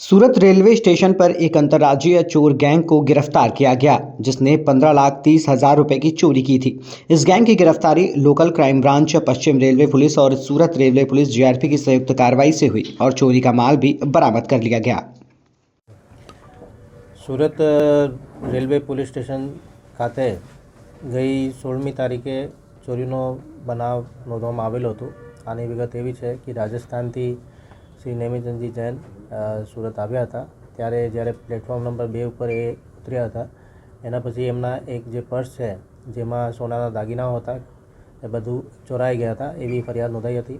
सूरत railway station पर एक अंतर्राज्यीय चोर गैंग को गिरफ्तार किया गया, जिसने 15,30,000 रुपए की चोरी की थी। इस गैंग की गिरफ्तारी लोकल क्राइम ब्रांच, पश्चिम रेलवे पुलिस और सूरत रेलवे पुलिस जीआरपी की संयुक्त कार्रवाई से हुई और चोरी का माल भी बरामद कर लिया गया। सूरत रेलवे पुलिस स्टेशन खाते गई 16મી તારીખે ચોરીનો બનાવ નોંધવામાં આવેલો હતો। આની વિગત એવી છે કે રાજસ્થાનથી શ્રી નેમિચંદજી જૈન સુરત આવ્યા હતા, ત્યારે જ્યારે પ્લેટફોર્મ નંબર 2 ઉપર એ ઉતર્યા હતા, એના પછી એમના એક જે પર્સ છે જેમાં સોનાના દાગીનાઓ હતા એ બધું ચોરાઈ ગયા હતા એવી ફરિયાદ નોંધાઈ હતી।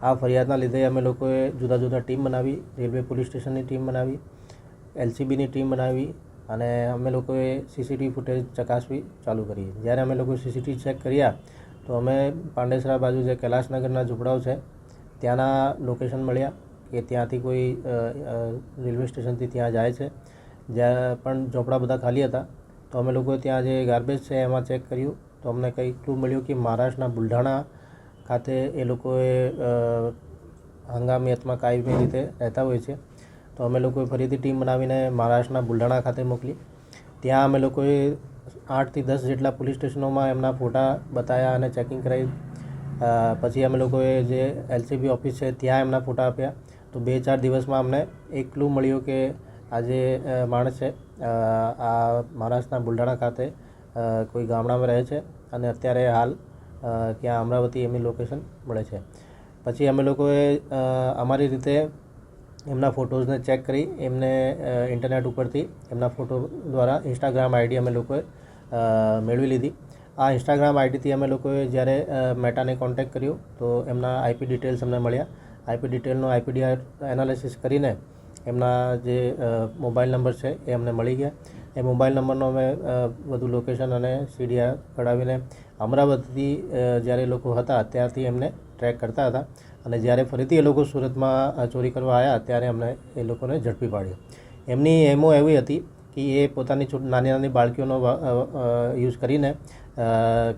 આ ફરિયાદના લીધે અમે લોકોએ જુદા જુદા ટીમ બનાવી, રેલવે પોલીસ સ્ટેશનની ટીમ બનાવી, એલસીબીની ટીમ બનાવી અને અમે લોકોએ સીસીટીવી ફૂટેજ ચકાસવી ચાલુ કરી। જ્યારે અમે લોકો સીસીટીવી ચેક કર્યા તો અમે પાંડેસરા બાજુ જે કૈલાસનગરના ઝૂંપડાઓ છે ત્યાંના લોકેશન મળ્યા કે ત્યાંથી કોઈ રેલવે સ્ટેશનથી ત્યાં જાય છે, જ્યાં પણ ઝૂંપડા બધા ખાલી હતા। તો અમે લોકોએ ત્યાં જે ગાર્બેજ છે એમાં ચેક કર્યું તો અમને કંઈ ક્લુ મળ્યું કે મહારાષ્ટ્રના બુલઢાણા ખાતે એ લોકોએ હંગામી અથવા કાયમી રીતે રહેતા હોય છે। તો અમે લોકોએ ફરીથી ટીમ બનાવીને મહારાષ્ટ્રના બુલઢાણા ખાતે મોકલી। ત્યાં અમે લોકોએ 8 થી 10 જેટલા પોલીસ સ્ટેશનોમાં એમના ફોટા બતાવ્યા અને ચેકિંગ કરાવી। પછી અમે લોકોએ જે એલસીબી ઓફિસ છે ત્યાં એમના ફોટા આપ્યા। તો 2-4 દિવસમાં અમને એક ક્લુ મળ્યો કે આ જે માણસ છે આ મહારાષ્ટ્રના બુલઢાણા ખાતે કોઈ ગામડામાં રહે છે અને અત્યારે હાલ ત્યાં અમરાવતી એમની લોકેશન મળે છે। પછી અમે લોકોએ અમારી રીતે એમના ફોટોઝને ચેક કરી એમને ઇન્ટરનેટ ઉપરથી એમના ફોટો દ્વારા ઇન્સ્ટાગ્રામ આઈડી અમે લોકોએ મેળવી લીધી। આ ઇન્સ્ટાગ્રામ આઈડીથી અમે લોકોએ જ્યારે મેટાને કોન્ટેક્ટ કર્યો તો એમના આઈપી ડિટેલ્સ અમને મળ્યા। આઈપી ડિટેલનો આઈપીડીઆર એનાલિસિસ કરીને એમના જે મોબાઈલ નંબર છે એ અમને મળી ગયા। એ મોબાઈલ નંબરનો અમે વધુ લોકેશન અને સીડીઆર કઢાવીને અમરાવતી જ્યારે એ લોકો હતા ત્યારથી એમને ટ્રેક કરતા હતા અને જ્યારે ફરીથી એ લોકો સુરતમાં ચોરી કરવા આવ્યા ત્યારે અમને એ લોકોને ઝડપી પાડ્યો। એમની એમો એવી હતી કે એ પોતાની નાની નાની બાળકીઓનો યુઝ કરીને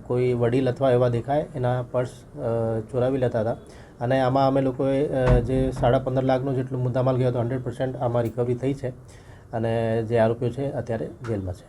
કોઈ વડીલ અથવા એવા દેખાય એના પર્સ ચોરાવી લેતા હતા અને આમાં અમે લોકોએ જે 15.5 લાખનો જેટલું મુદ્દામાલ ગયો હતો 100% આમાં રિકવરી થઈ છે અને જે આરોપીઓ છે અત્યારે જેલમાં છે।